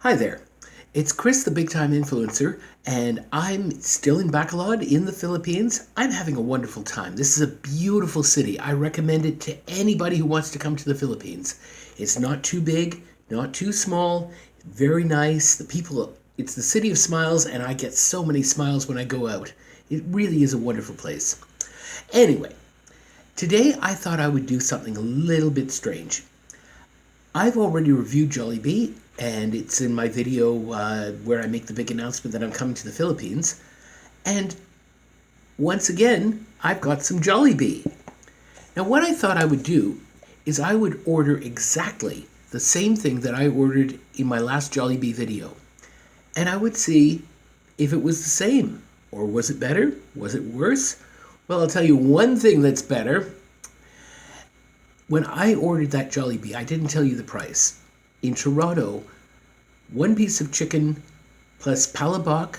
Hi there. It's Chris, the Bigtime Influencer, and I'm still in Bacolod in the Philippines. I'm having a wonderful time. This is a beautiful city. I recommend it to anybody who wants to come to the Philippines. It's not too big, not too small, very nice. It's the city of smiles, and I get so many smiles when I go out. It really is a wonderful place. Anyway, today I thought I would do something a little bit strange. I've already reviewed Jollibee, and it's in my video where I make the big announcement that I'm coming to the Philippines. And once again, I've got some Jollibee. Now, what I thought I would do is I would order exactly the same thing that I ordered in my last Jollibee video. And I would see if it was the same. Or was it better? Was it worse? Well, I'll tell you one thing that's better. When I ordered that Jollibee, I didn't tell you the price. In Toronto, one piece of chicken plus palabok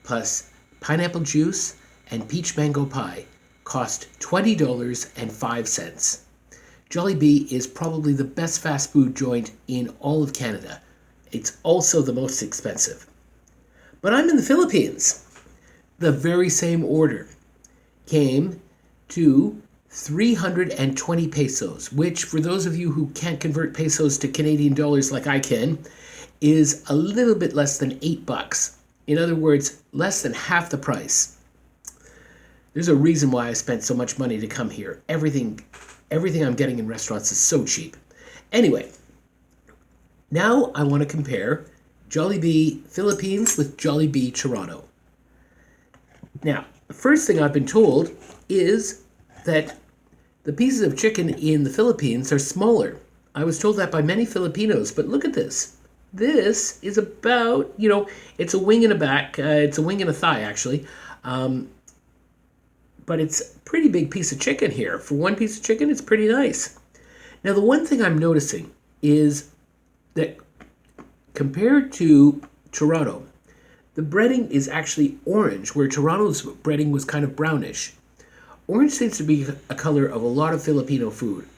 plus pineapple juice and peach mango pie cost $20.05. Jollibee is probably the best fast food joint in all of Canada. It's also the most expensive. But I'm in the Philippines. The very same order came to 320 pesos, which for those of you who can't convert pesos to Canadian dollars like I can, is a little bit less than $8. In other words, less than half the price. There's a reason why I spent so much money to come here. Everything I'm getting in restaurants is so cheap. Anyway, now I want to compare Jollibee Philippines with Jollibee Toronto. Now, the first thing I've been told is that the pieces of chicken in the Philippines are smaller. I was told that by many Filipinos, but look at this. This is about, it's a wing and a back. It's a wing and a thigh, actually. But it's a pretty big piece of chicken here. For one piece of chicken, it's pretty nice. Now, the one thing I'm noticing is that compared to Toronto, the breading is actually orange, where Toronto's breading was kind of brownish. Orange seems to be a color of a lot of Filipino food.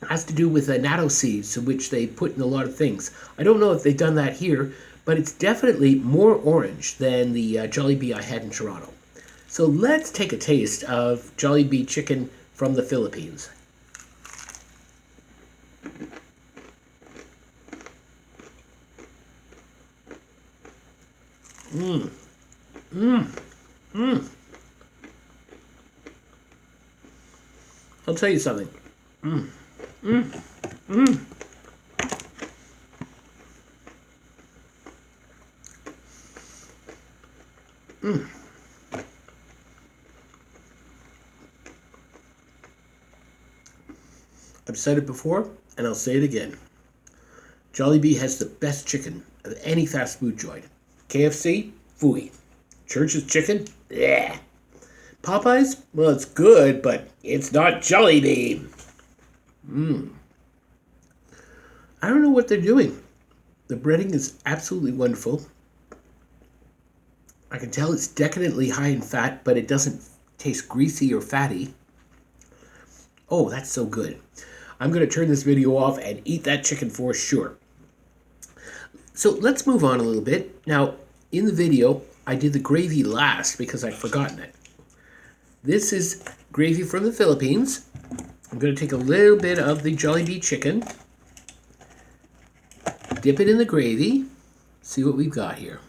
It has to do with the natto seeds, which they put in a lot of things. I don't know if they've done that here, but it's definitely more orange than the Jollibee I had in Toronto. So let's take a taste of Jollibee chicken from the Philippines. I'll tell you something. I've said it before, and I'll say it again. Jollibee has the best chicken of any fast food joint. KFC, phooey. Church's chicken, yeah. Popeyes, well, it's good, but it's not Jollibee. I don't know what they're doing. The breading is absolutely wonderful. I can tell it's decadently high in fat, but it doesn't taste greasy or fatty. Oh, that's so good. I'm going to turn this video off and eat that chicken for sure. So let's move on a little bit. Now, in the video, I did the gravy last because I'd forgotten it. This is gravy from the Philippines. I'm going to take a little bit of the Jollibee chicken, dip it in the gravy, see what we've got here.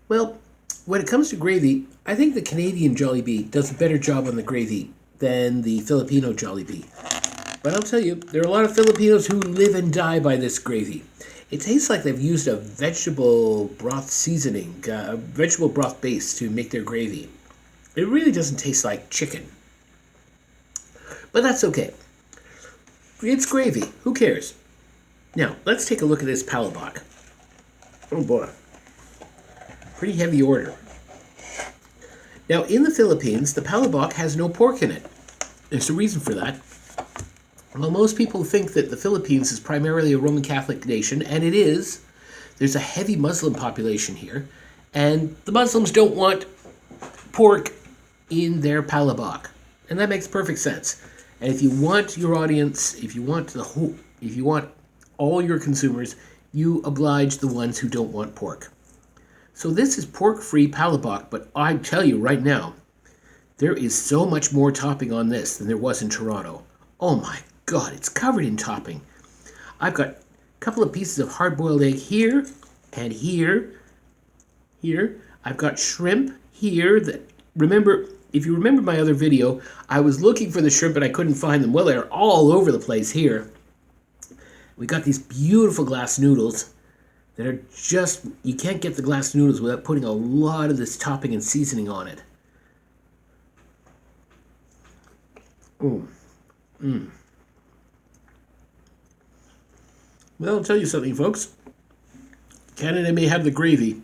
Well, when it comes to gravy, I think the Canadian Jollibee does a better job on the gravy than the Filipino Jollibee. But I'll tell you, there are a lot of Filipinos who live and die by this gravy. It tastes like they've used a vegetable broth seasoning, a vegetable broth base to make their gravy. It really doesn't taste like chicken. But that's okay. It's gravy. Who cares? Now, let's take a look at this palabok. Oh boy. Pretty heavy order. Now, in the Philippines, the palabok has no pork in it. There's a reason for that. Well, most people think that the Philippines is primarily a Roman Catholic nation, and it is. There's a heavy Muslim population here, And the Muslims don't want pork in their palabok. And that makes perfect sense. And if you want your audience, if you want all your consumers, you oblige the ones who don't want pork. So this is pork-free palabok, but I tell you right now, there is so much more topping on this than there was in Toronto. Oh my God, it's covered in topping. I've got a couple of pieces of hard-boiled egg here and here. Here, I've got shrimp here. If you remember my other video, I was looking for the shrimp and I couldn't find them. Well, they're all over the place here. We got these beautiful glass noodles that are just, you can't get the glass noodles without putting a lot of this topping and seasoning on it. Well, I'll tell you something, folks. Canada may have the gravy,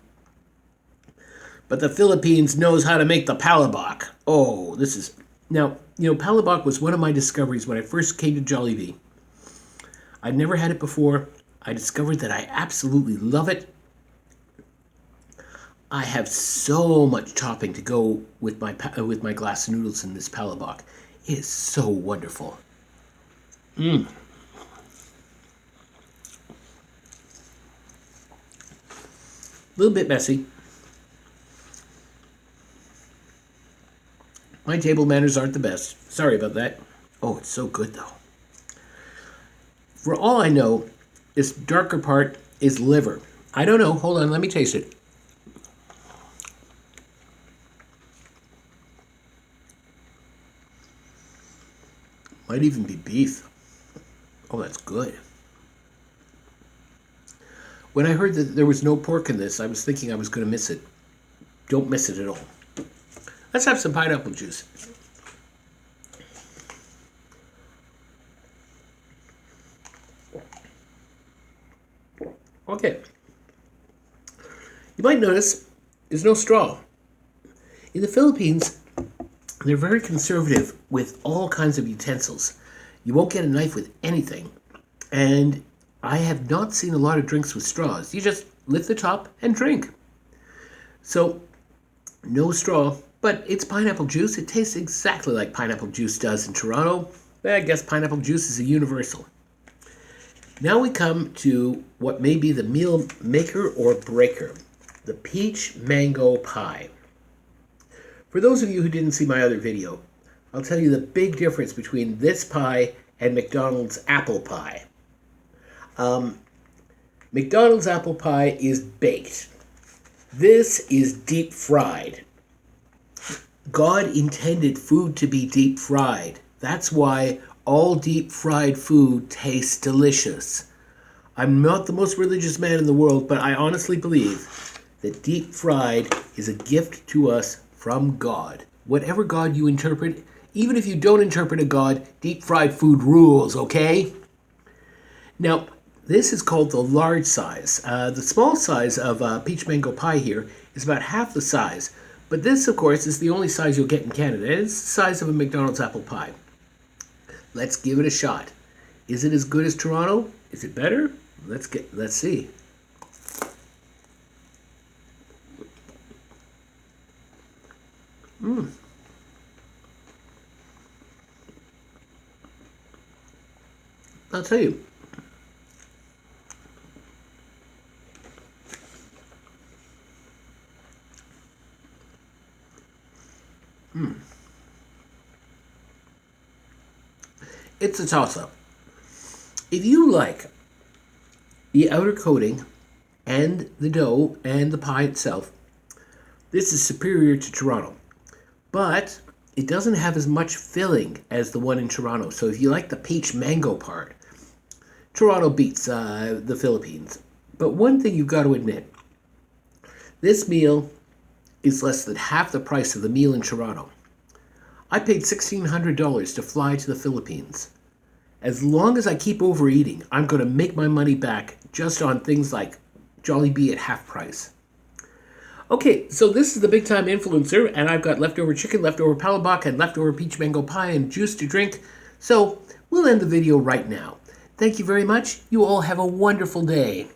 but the Philippines knows how to make the palabok. Oh, this is... Now, palabok was one of my discoveries when I first came to Jollibee. I'd never had it before. I discovered that I absolutely love it. I have so much topping to go with my glass noodles in this palabok. It is so wonderful. A little bit messy. My table manners aren't the best. Sorry about that. Oh, it's so good though. For all I know, this darker part is liver. I don't know. Hold on, let me taste it. Might even be beef. Oh, that's good. When I heard that there was no pork in this, I was thinking I was going to miss it. Don't miss it at all. Let's have some pineapple juice. Okay. You might notice there's no straw. In the Philippines, they're very conservative with all kinds of utensils. You won't get a knife with anything. And I have not seen a lot of drinks with straws. You just lift the top and drink. So, no straw, but it's pineapple juice. It tastes exactly like pineapple juice does in Toronto. I guess pineapple juice is a universal. Now we come to what may be the meal maker or breaker, the peach mango pie. For those of you who didn't see my other video, I'll tell you the big difference between this pie and McDonald's apple pie. McDonald's apple pie is baked. This is deep fried. God intended food to be deep fried. That's why all deep fried food tastes delicious. I'm not the most religious man in the world, but I honestly believe that deep fried is a gift to us from God. Whatever God you interpret, even if you don't interpret a God, deep fried food rules, okay? Now, this is called the large size. The small size of peach mango pie here is about half the size. But this, of course, is the only size you'll get in Canada. It's the size of a McDonald's apple pie. Let's give it a shot. Is it as good as Toronto? Is it better? Let's see. I'll tell you. It's a toss-up. If you like the outer coating and the dough and the pie itself, this is superior to Toronto. But it doesn't have as much filling as the one in Toronto. So if you like the peach mango part, Toronto beats the Philippines. But one thing you've got to admit, this meal is less than half the price of the meal in Toronto. I paid $1,600 to fly to the Philippines. As long as I keep overeating, I'm going to make my money back just on things like Jollibee at half price. Okay, so this is the Bigtime Influencer, and I've got leftover chicken, leftover palabok, and leftover peach mango pie and juice to drink. So we'll end the video right now. Thank you very much. You all have a wonderful day.